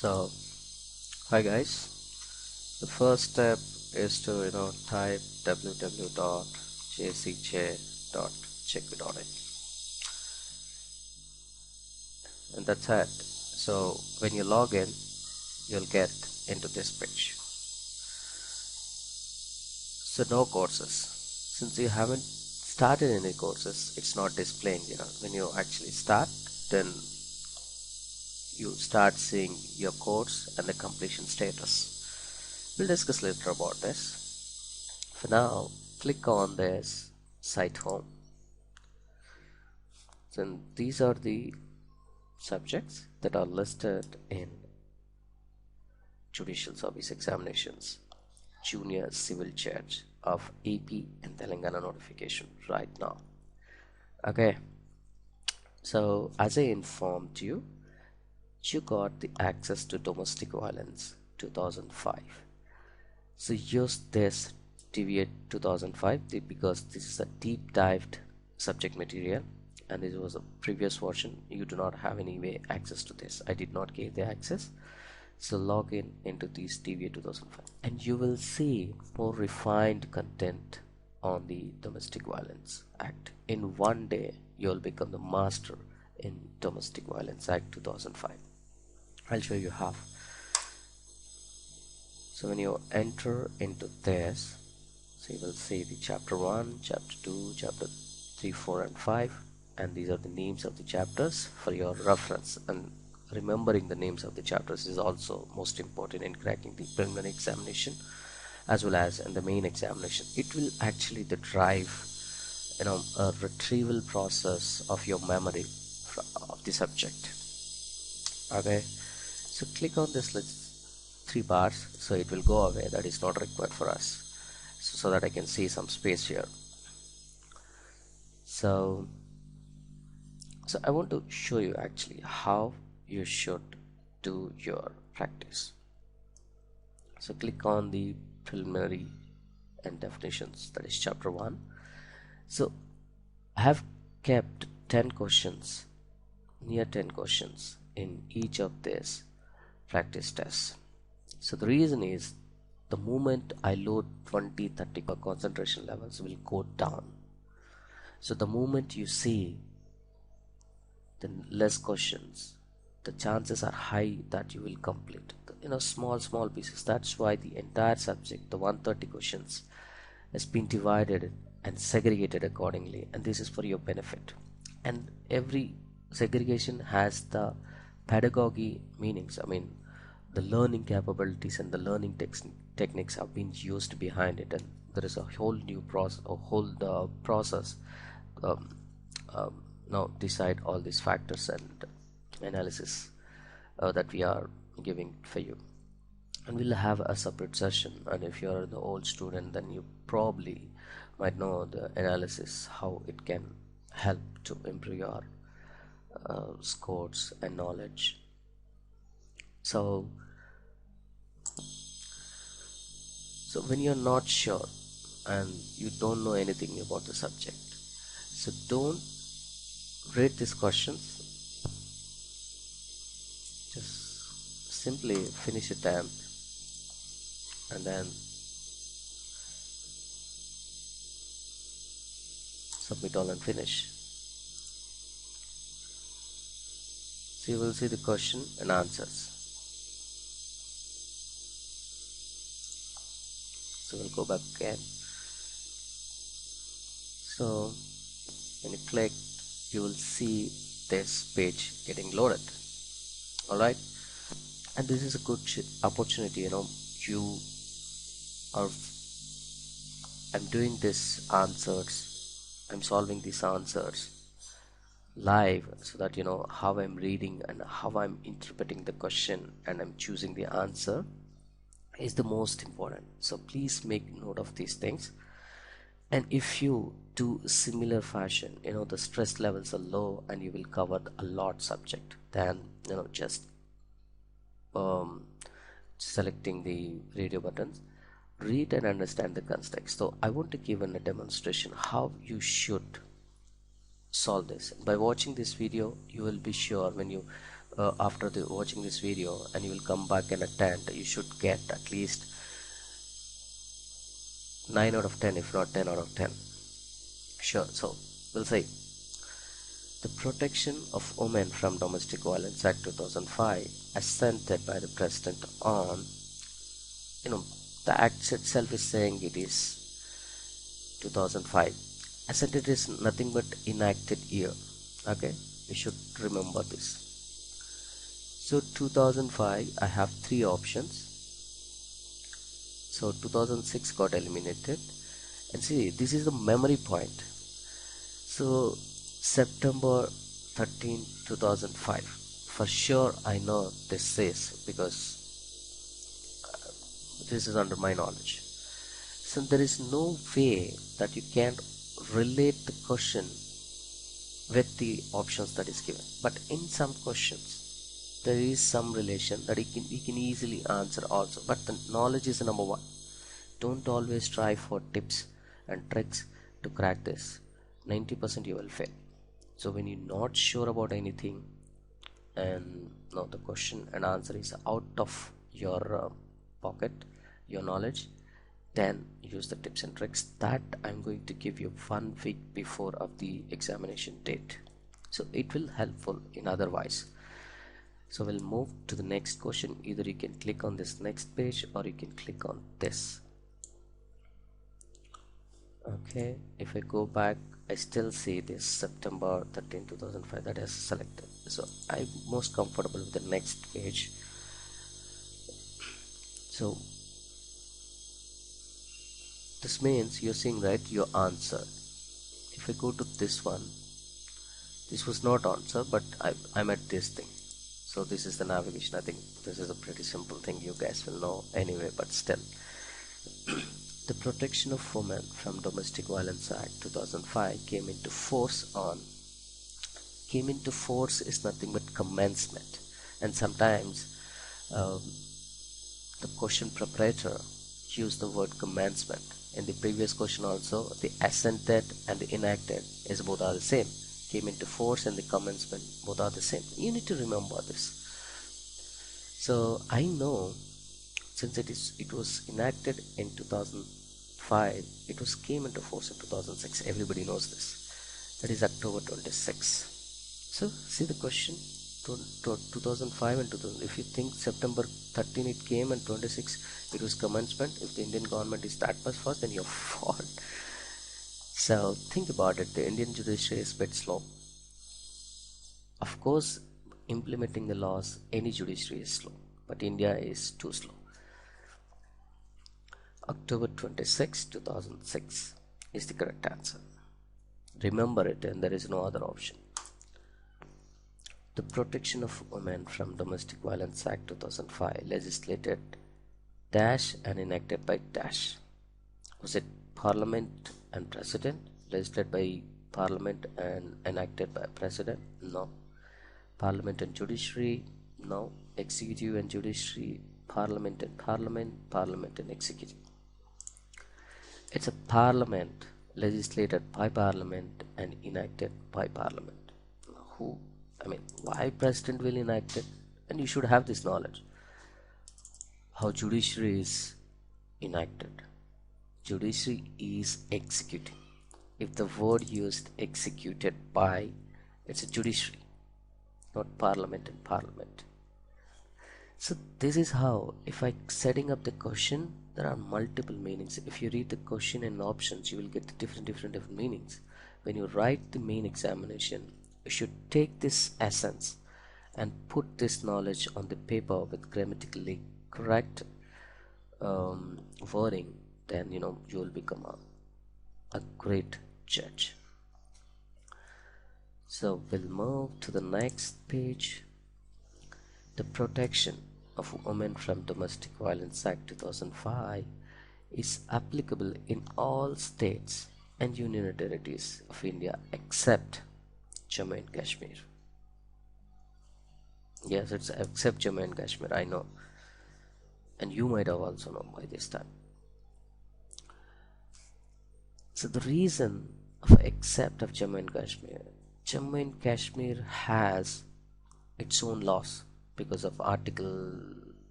So hi guys, the first step is to type www.jcj.checkview.in, and that's it. So when you log in, you'll get into this page. So no courses. Since you haven't started any courses, it's not displaying. When you actually start, then you start seeing your course and the completion status. We'll discuss later about this. For now, click on this site home. So these are the subjects that are listed in Judicial Service Examinations Junior Civil Judge of AP and Telangana notification right now. Okay, so as I informed you, you got the access to domestic violence 2005. So use this DVA 2005 because this is a deep dived subject material, and this was a previous version. You do not have any way access to this. I did not give the access. So log in into this DVA 2005 and you will see more refined content on the Domestic Violence Act. In one day you'll become the master in Domestic Violence Act 2005. I'll show you how. So when you enter into this, so you will see the chapter 1, chapter 2, chapter 3, 4 and 5, and these are the names of the chapters for your reference. And remembering the names of the chapters is also most important in cracking the preliminary examination as well as in the main examination. It will actually drive a retrieval process of your memory of the subject. Okay, so click on this list 3 bars, so it will go away. That is not required for us, so that I can see some space here. So I want to show you actually how you should do your practice. So click on the preliminary and definitions, that is chapter 1. So I have kept 10 questions, near 10 questions in each of these practice tests. So the reason is, the moment I load 20-30 concentration levels will go down. So the moment you see the less questions, the chances are high that you will complete small pieces. That's why the entire subject, the 130 questions, has been divided and segregated accordingly, and this is for your benefit. And every segregation has the pedagogy meanings. I mean, the learning capabilities and the learning techniques have been used behind it, and there is a whole new process now decide all these factors and analysis that we are giving for you. And we'll have a separate session, and if you're the old student, then you probably might know the analysis, how it can help to improve your scores and knowledge. So when you're not sure and you don't know anything about the subject, so don't read these questions, just simply finish a attempt and then submit all and finish. So you will see the question and answers. So we'll go back again. So when you click, you will see this page getting loaded. Alright, and this is a good opportunity. I'm doing this answers, I'm solving these answers live, so that how I'm reading and how I'm interpreting the question and I'm choosing the answer is the most important. So please make note of these things, and if you do similar fashion, the stress levels are low and you will cover a lot subject than just selecting the radio buttons. Read and understand the context. So I want to give a demonstration how you should solve this. By watching this video, you will be sure when you after watching this video, and you will come back and attend, you should get at least 9 out of 10, if not 10 out of 10. Sure. So we'll say the Protection of Women from Domestic Violence Act 2005, assented by the President on, the act itself is saying it is 2005. Assented is nothing but enacted year. Okay, we should remember this. So 2005, I have three options. So 2006 got eliminated, and see, this is the memory point. So September 13, 2005, for sure I know this says, because this is under my knowledge. So there is no way that you can relate the question with the options that is given, but in some questions there is some relation that you can easily answer also. But the knowledge is number one. Don't always try for tips and tricks to crack this. 90% you will fail. So when you're not sure about anything, and the question and answer is out of your pocket, your knowledge, then use the tips and tricks that I'm going to give you 1 week before of the examination date. So it will helpful in otherwise. So we'll move to the next question. Either you can click on this next page or you can click on this. Okay, if I go back, I still see this September 13, 2005 that is selected. So I'm most comfortable with the next page. So this means you're seeing right your answer. If I go to this one, this was not answer, but I'm at this thing. So this is the navigation. I think this is a pretty simple thing, you guys will know anyway, but still. The Protection of Women from Domestic Violence Act 2005 came into force is nothing but commencement, and sometimes the question preparator used the word commencement. In the previous question also, the assented and the enacted is both are the same. Came into force and the commencement both are the same. You need to remember this. So I know, since it was enacted in 2005, it was came into force in 2006. Everybody knows this. That is October 26. So see the question, 2005 and 2000. If you think September 13 it came and 26 it was commencement, if the Indian government is that much fast, then you're fault. So think about it. The Indian judiciary is a bit slow. Of course, implementing the laws, any judiciary is slow, but India is too slow. October 26, 2006 is the correct answer. Remember it, and there is no other option. The Protection of Women from Domestic Violence Act 2005, legislated dash and enacted by dash. Was it Parliament and President? Legislated by Parliament and enacted by President? No. Parliament and Judiciary? No. Executive and Judiciary? Parliament and Parliament? Parliament and Executive. It's a Parliament, legislated by Parliament and enacted by Parliament. Why President will enact it? And you should have this knowledge. How judiciary is enacted. Judiciary is executing. If the word used executed by, it's a judiciary, not Parliament and Parliament. So this is how, if I setting up the question, there are multiple meanings. If you read the question and options, you will get different meanings. When you write the main examination, you should take this essence and put this knowledge on the paper with grammatically correct wording. Then you will become a great judge. So we'll move to the next page. The Protection of Women from Domestic Violence Act 2005 is applicable in all states and union territories of India except Jammu and Kashmir. Yes, it's except Jammu and Kashmir, I know. And you might have also known by this time. So the reason of except of Jammu and Kashmir has its own laws because of Article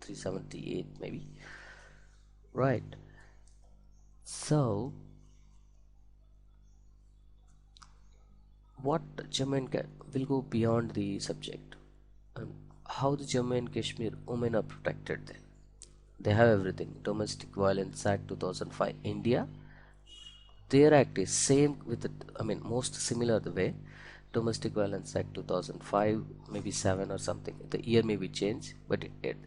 378 maybe, right? So what will go beyond the subject, and how the Jammu and Kashmir women are protected there. They have everything. Domestic Violence Act 2005 India, their act is same with the, I mean most similar the way. Domestic Violence Act 2005, maybe 7 or something, the year may be changed, but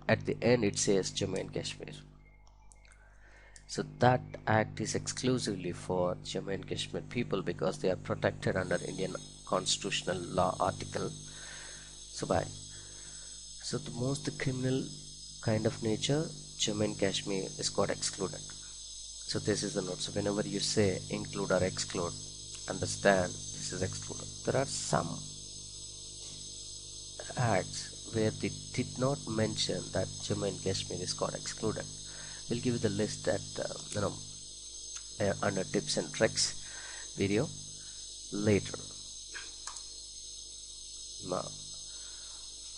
at the end it says Jammu and Kashmir. So that act is exclusively for Jammu and Kashmir people because they are protected under Indian constitutional law article. So the most criminal kind of nature, Jammu and Kashmir is got excluded. So this is the note. So whenever you say include or exclude, understand this is excluded. There are some acts where they did not mention that Jammu and Kashmir is got excluded. We'll give you the list at under tips and tricks video later. Now,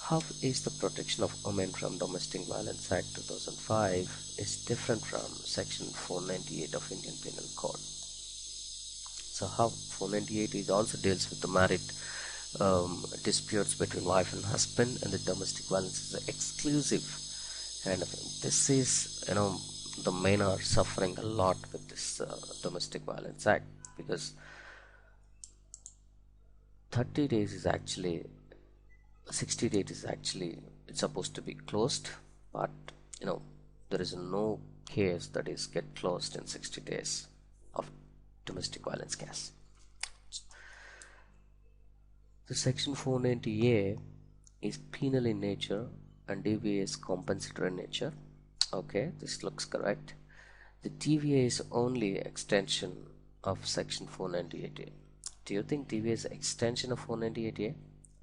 how is the protection of women from Domestic Violence Act 2005 is different from Section 498 of Indian Penal Code? So how 498 is also deals with the married disputes between wife and husband, and the domestic violence is an exclusive kind of thing. This is, the men are suffering a lot with this Domestic Violence Act because 30 days is actually 60 days is actually it's supposed to be closed, but there is no case that is get closed in 60 days of domestic violence case. The Section 490A is penal in nature and DVA is compensatory in nature. Okay, this looks correct. The TVA is only extension of Section 498A. Do you think TVA is an extension of 498A?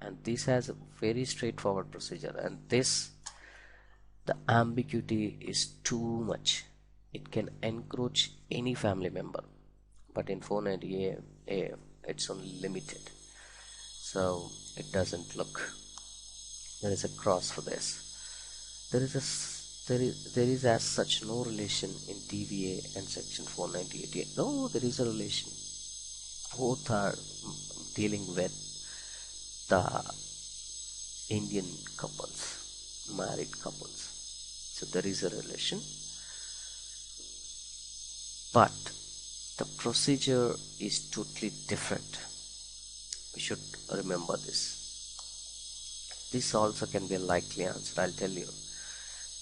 And this has a very straightforward procedure, and the ambiguity is too much. It can encroach any family member, but in 490A it's only limited, so it doesn't look. There is a cross for this. There is as such no relation in TVA and Section 498A. No, there is a relation. Both are dealing with the Indian couples, married couples. So there is a relation, but the procedure is totally different. We should remember this. This also can be a likely answer. I'll tell you.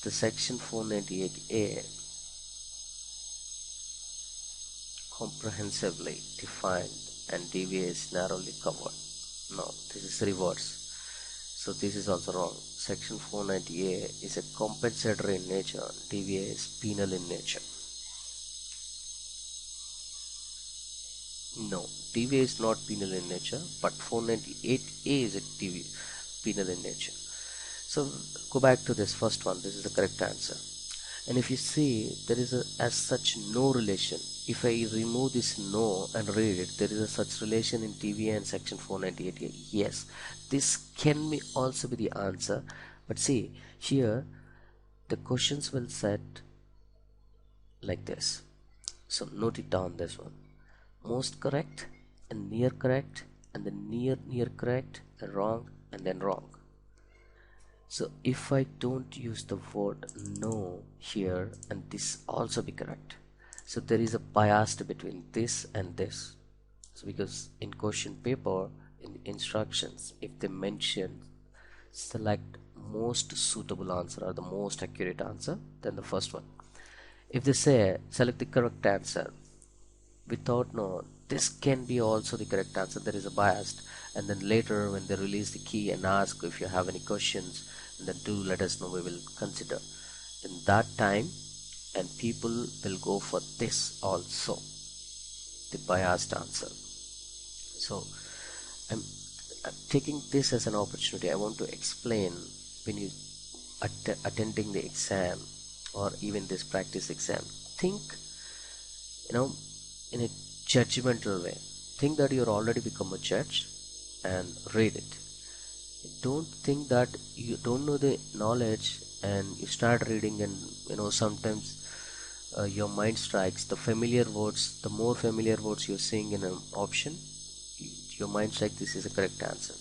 The Section 498A comprehensively defined and DVA is narrowly covered. No, this is reverse. So this is also wrong. Section 490A is a compensatory in nature. DVA is penal in nature. No, DVA is not penal in nature, but 498A is a penal in nature. So go back to this first one. This is the correct answer. And if you see, there is as such no relation. If I remove this no and read it, there is a such relation in TVA and Section 498A. Yes, this can be also be the answer. But see, here the questions will set like this. So note it down, this one. Most correct and near correct, and then near correct and wrong, and then wrong. So if I don't use the word no here, and this also be correct. So there is a bias between this and this. So because in question paper, in instructions, if they mention select most suitable answer or the most accurate answer, then the first one. If they say select the correct answer without no, this can be also the correct answer, there is a bias. And then later when they release the key and ask if you have any questions, then do let us know, we will consider in that time, and people will go for this also, the biased answer. So I'm taking this as an opportunity. I want to explain, when you attending the exam or even this practice exam, think in a judgmental way. Think that you're already become a judge and read it. Don't think that you don't know the knowledge and you start reading, and sometimes your mind strikes the familiar words. The more familiar words you're seeing in an option, your mind strikes this is a correct answer.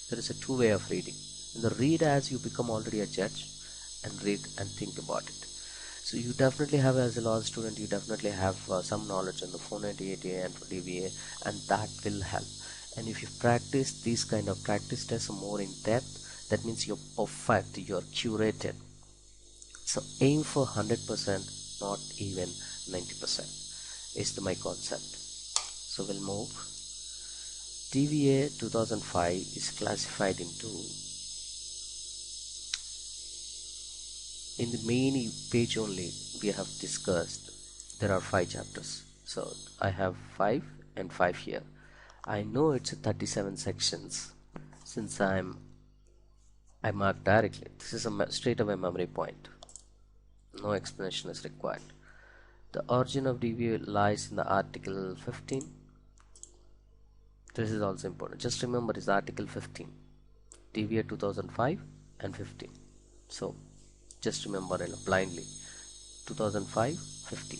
There is a two way of reading. In the read as you become already a judge, and read and think about it. So you definitely have, as a law student, you definitely have some knowledge on the 498A and DVA, and that will help. And if you practice these kind of practice tests more in depth, that means you're perfect, you're curated. So aim for 100%, not even 90% is my concept. So we'll move. DVA 2005 is classified into, in the main page only we have discussed, there are 5 chapters. So I have 5 and 5 here. I know it's 37 sections since I marked directly. This is a straight away memory point. No explanation is required. The origin of DVA lies in the Article 15. This is also important. Just remember it's Article 15. DVA 2005 and 15. So just remember blindly 2005 15.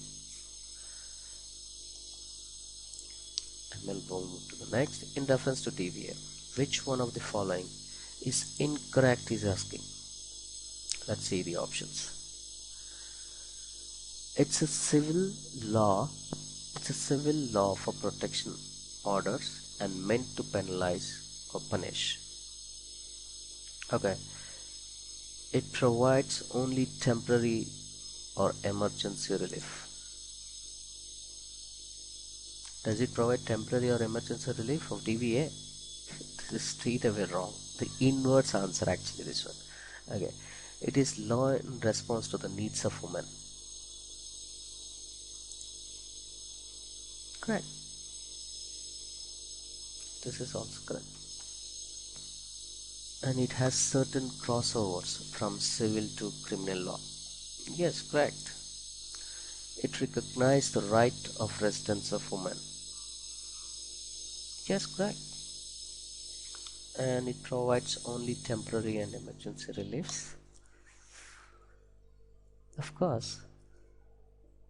And we'll move to the next. In reference to DVA, which one of the following is incorrect is asking. Let's see the options. It's a civil law. It's a civil law for protection orders and meant to penalize or punish. Okay. It provides only temporary or emergency relief. Does it provide temporary or emergency relief of DVA? This is straight away wrong. The inverse answer actually this one. Okay. It is law in response to the needs of women. Correct. This is also correct. And it has certain crossovers from civil to criminal law. Yes, correct. It recognizes the right of residence of women. Yes, correct. And it provides only temporary and emergency reliefs. Of course,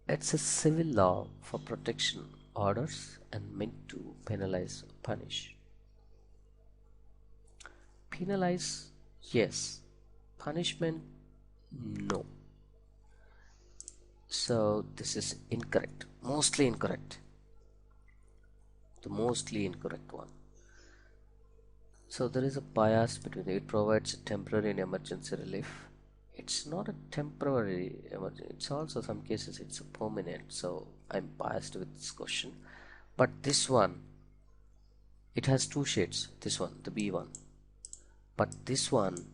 it's a civil law for protection orders and meant to penalize or punish. Penalize, yes. Punishment, no. So this is incorrect, mostly incorrect. The mostly incorrect one. So there is a bias between it provides temporary and emergency relief. It's not a temporary emergency, it's also some cases it's a permanent. So I'm biased with this question. But this one, it has two shades. This one, the B one. But this one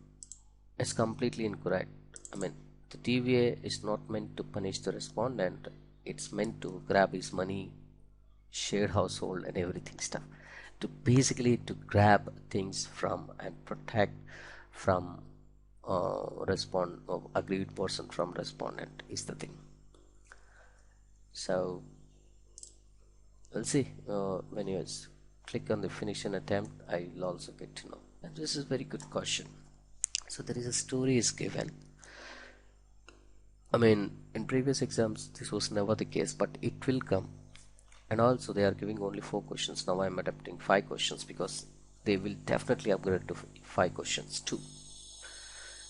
is completely incorrect. I mean, the DVA is not meant to punish the respondent. It's meant to grab his money, shared household and everything stuff. To basically to grab things from and protect from aggrieved person from respondent is the thing. So we'll see when you click on the finish an attempt, I'll also get to know. And this is a very good question. So there is a story is given. I mean, in previous exams this was never the case, but it will come. And also they are giving only 4 questions. Now I'm adapting 5 questions because they will definitely upgrade to 5 questions too.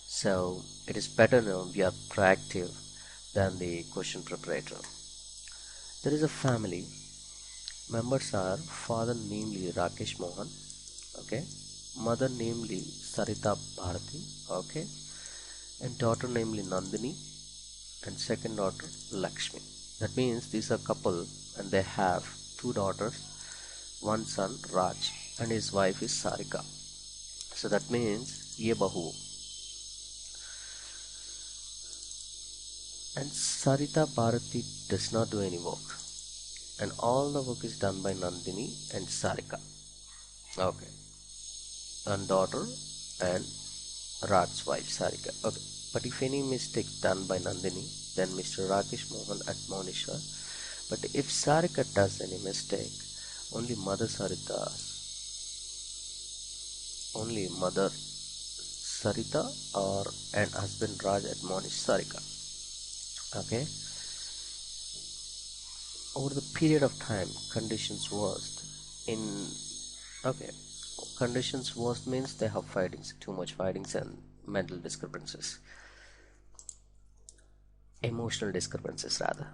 So it is better now we are proactive than the question preparator. There is a family. Members are father namely Rakesh Mohan, okay, mother namely Sarita Bharati, okay, and daughter namely Nandini, and second daughter Lakshmi. That means these are couple and they have 2 daughters, 1 son Raj, and his wife is Sarika. So that means ye bahu. And Sarita Bharati does not do any work, and all the work is done by Nandini and Sarika. Okay. And daughter and Raj's wife Sarika. Okay. But if any mistake done by Nandini, then Mr. Rakesh Mohan admonish her. But if Sarika does any mistake, only Mother Sarita only mother Sarita or and husband Raj admonished Sarika. Okay, over the period of time, conditions worst. In okay, conditions worst means they have fightings, too much fightings and mental discrepancies, emotional discrepancies rather.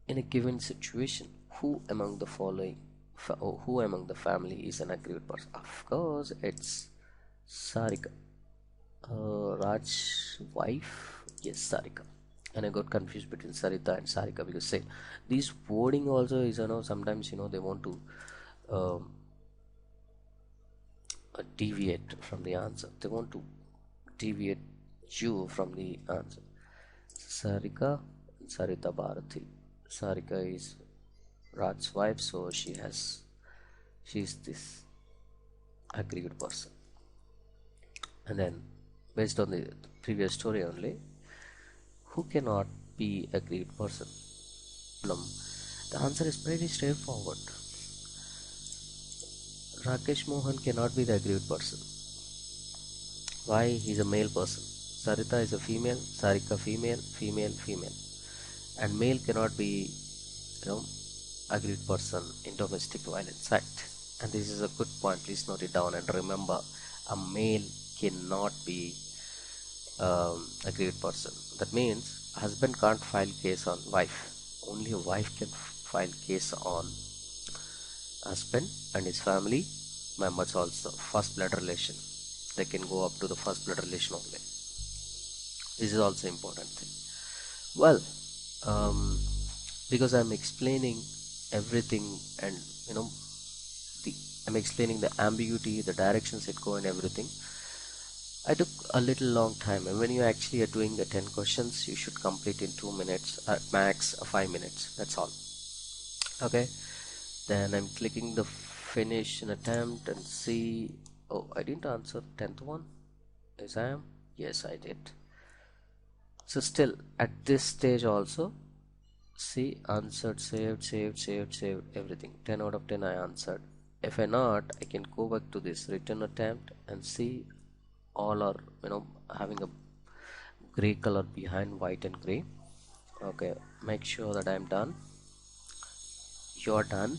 In a given situation, who among the family is an aggrieved person? Of course, it's Sarika. Raj's wife? Yes, Sarika. And I got confused between Sarita and Sarika because say this wording also is sometimes they want to um, deviate from the answer. They want to deviate you from the answer. Sarika and Sarita Bharati. Sarika is Raj's wife, so she's this aggrieved person. And then based on the previous story only, who cannot be a great person? The answer is pretty straightforward. Rakesh Mohan cannot be the aggrieved person. Why? He's a male person. Sarita is a female, Sarika female, female, female. And male cannot be, aggrieved person in domestic violence act. And this is a good point. Please note it down and remember, a male cannot be aggrieved person. That means husband can't file case on wife. Only a wife can file case on husband and his family members also. First blood relation. They can go up to the first blood relation only. This is also important thing. Well, because I'm explaining everything and I'm explaining the ambiguity, the directions it go and everything. I took a little long time, and when you actually are doing the 10 questions, you should complete in 2 minutes, at max 5 minutes. That's all. Okay. Then I'm clicking the finish an attempt and see. Oh, I didn't answer 10th one. Yes, I am. Yes, I did. So still at this stage also, see, answered, saved, everything. 10 out of 10 I answered. If I not, I can go back to this written attempt and see all are having a gray color behind white and gray. Okay, make sure that I'm done. You're done,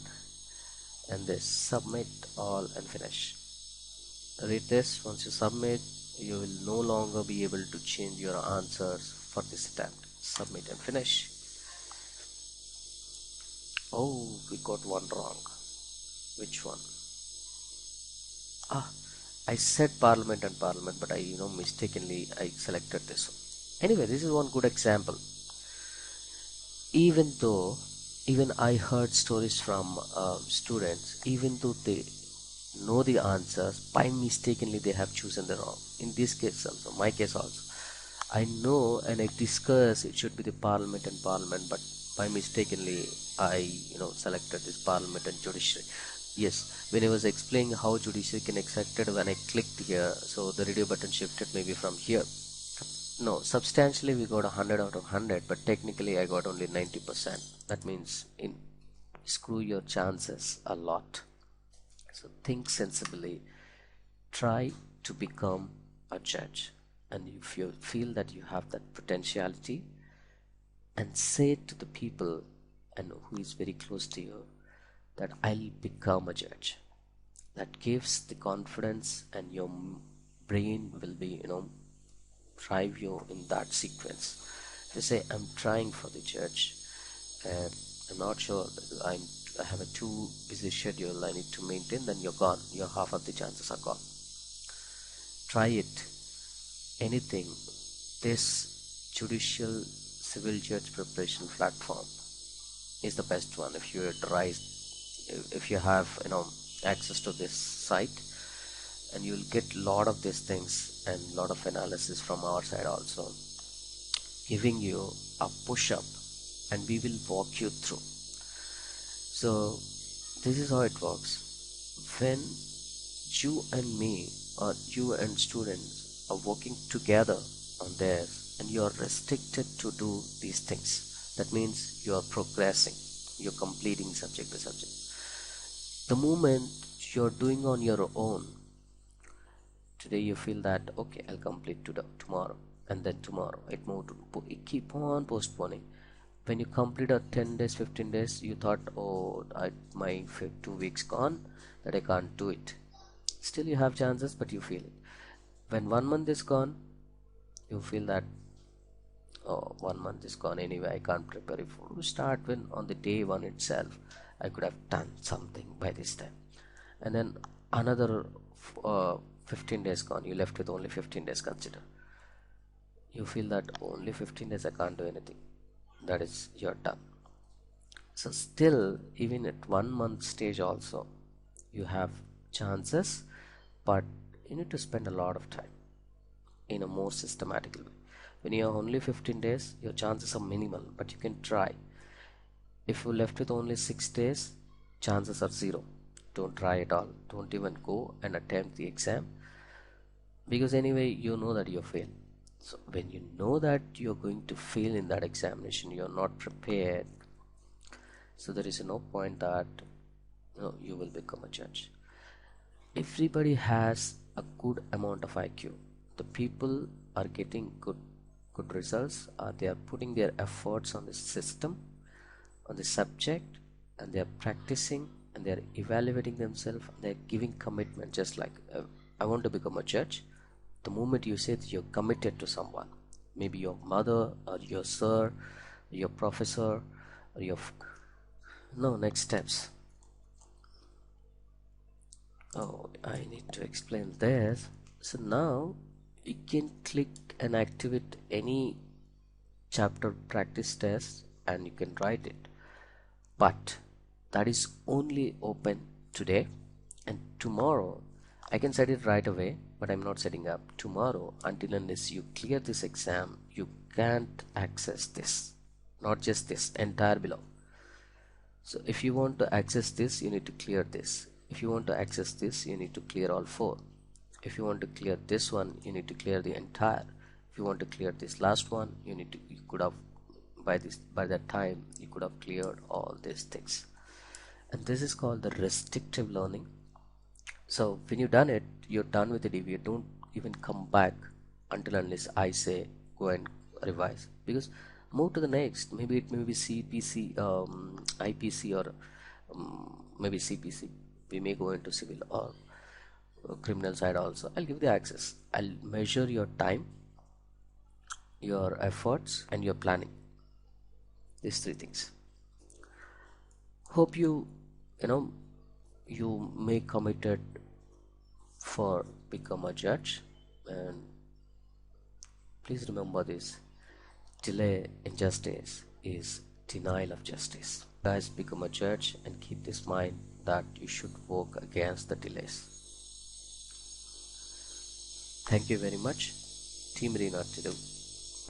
and this submit all and finish. Read this. Once you submit, you will no longer be able to change your answers for this attempt. Submit and finish. Oh, we got one wrong. Which one? I said parliament and parliament, but I mistakenly I selected this one. Anyway, this is one good example. Even I heard stories from students, even though they know the answers, by mistakenly they have chosen the wrong. In this case also, my case also, I know and I discuss it should be the parliament and parliament, but by mistakenly I selected this parliament and judiciary. Yes, when I was explaining how judiciary can accepted, when I clicked here, so the radio button shifted maybe from here. No, substantially we got 100 out of 100, but technically I got only 90%. That means in screw your chances a lot. So think sensibly, try to become a judge, and if you feel that you have that potentiality, and say to the people and who is very close to you that I'll become a judge. That gives the confidence, and your brain will be drive you in that sequence. If you say I'm trying for the judge and I'm not sure, I have a too busy schedule I need to maintain, then you're gone. Your half of the chances are gone. Try it. Anything. This judicial civil judge preparation platform is the best one. If you have access to this site, and you'll get a lot of these things and a lot of analysis from our side also, giving you a push up, and we will walk you through. So this is how it works. When you and me, or you and students are working together on this, and you are restricted to do these things, that means you are progressing, you're completing subject by subject. The moment you're doing on your own, Today you feel that okay, I'll complete tomorrow, and then tomorrow it keep on postponing. When you complete a 10 days, 15 days, you thought, oh, my 2 weeks gone, that I can't do it. Still you have chances, but you feel it. When 1 month is gone, you feel that, oh, 1 month is gone anyway, I can't prepare it for. Start when on the day one itself, I could have done something by this time. And then another 15 days gone, you left with only 15 days, consider. You feel that only 15 days I can't do anything. That is, you're done. So still, even at 1 month stage also, you have chances, but you need to spend a lot of time in a more systematical way. When you have only 15 days, your chances are minimal, but you can try. If you left with only 6 days, chances are zero. Don't try at all. Don't even go and attempt the exam, because anyway you know that you fail. So when you know that you're going to fail in that examination, you're not prepared, so there is no point that you will become a judge. Everybody has a good amount of IQ. The people are getting good results, they are putting their efforts on the system, on the subject, and they are practicing, and they are evaluating themselves, and they are giving commitment. Just like I want to become a judge, the moment you say that you're committed to someone, maybe your mother or your sir, your professor, or your next steps. Oh, I need to explain this. So now you can click and activate any chapter practice test and you can write it, but that is only open today, and tomorrow I can set it right away, but I'm not setting up tomorrow. Until unless you clear this exam, you can't access this, not just this, entire below. So if you want to access this, you need to clear this. If you want to access this, you need to clear all 4. If you want to clear this one, you need to clear the entire. If you want to clear this last one, you could have by that time you could have cleared all these things. And this is called the restrictive learning. So when you've done it, you're done with it. If you don't even come back until unless I say go and revise, because move to the next. Maybe it may be CPC, IPC, or maybe CPC. We may go into civil or criminal side also. I'll give the access. I'll measure your time, your efforts, and your planning. These 3 things. Hope you may committed for become a judge, and please remember this: delay in justice is denial of justice. Guys, become a judge and keep this mind that you should work against the delays. Thank you very much. Team Rena to do.